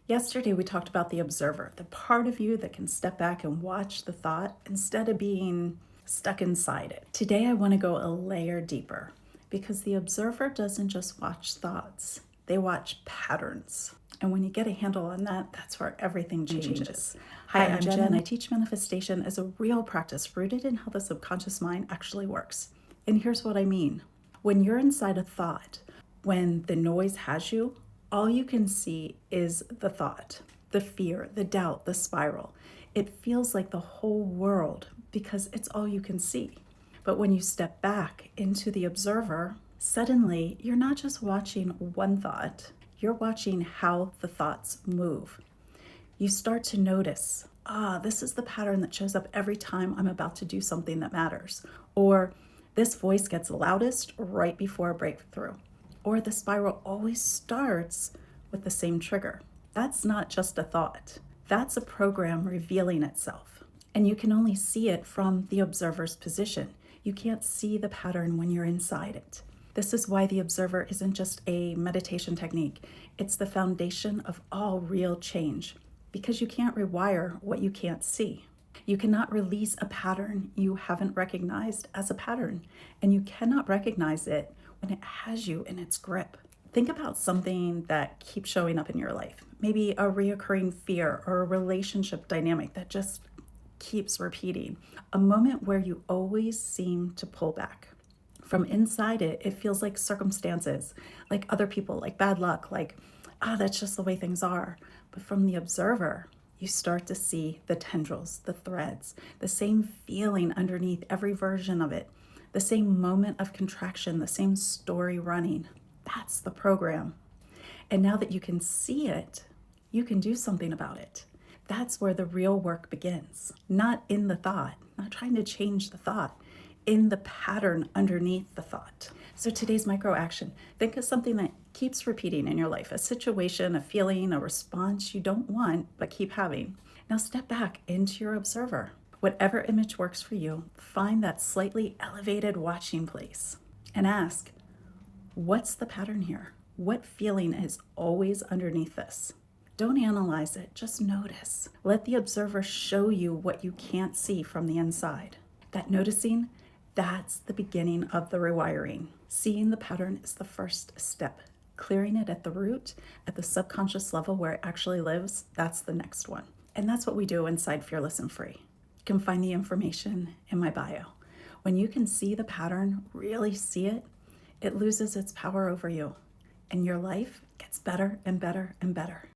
Yesterday, we talked about the observer, the part of you that can step back and watch the thought instead of being stuck inside it. Today, I want to go a layer deeper because the observer doesn't just watch thoughts, they watch patterns. And when you get a handle on that, that's where everything changes. Hi, I'm Jen, and I teach manifestation as a real practice rooted in how the subconscious mind actually works. And here's what I mean. When you're inside a thought, when the noise has you, all you can see is the thought, the fear, the doubt, the spiral. It feels like the whole world because it's all you can see. But when you step back into the observer, suddenly you're not just watching one thought, you're watching how the thoughts move. You start to notice, this is the pattern that shows up every time I'm about to do something that matters. Or this voice gets loudest right before a breakthrough. Or the spiral always starts with the same trigger. That's not just a thought. That's a program revealing itself. And you can only see it from the observer's position. You can't see the pattern when you're inside it. This is why the observer isn't just a meditation technique. It's the foundation of all real change because you can't rewire what you can't see. You cannot release a pattern you haven't recognized as a pattern, and you cannot recognize it when it has you in its grip. Think about something that keeps showing up in your life, maybe a reoccurring fear or a relationship dynamic that just keeps repeating, a moment where you always seem to pull back. From inside it, it feels like circumstances, like other people, like bad luck, like, that's just the way things are. But from the observer, you start to see the tendrils, the threads, the same feeling underneath every version of it, the same moment of contraction, the same story running. That's the program. And now that you can see it, you can do something about it. That's where the real work begins, not in the thought, not trying to change the thought, in the pattern underneath the thought. So today's micro action, think of something that keeps repeating in your life, a situation, a feeling, a response you don't want but keep having. Now step back into your observer. Whatever image works for you, find that slightly elevated watching place and ask, what's the pattern here? What feeling is always underneath this? Don't analyze it, just notice. Let the observer show you what you can't see from the inside. That noticing, that's the beginning of the rewiring. Seeing the pattern is the first step. Clearing it at the root, at the subconscious level where it actually lives, that's the next one. And that's what we do inside Fearless and Free. You can find the information in my bio. When you can see the pattern, really see it, it loses its power over you. And your life gets better and better and better.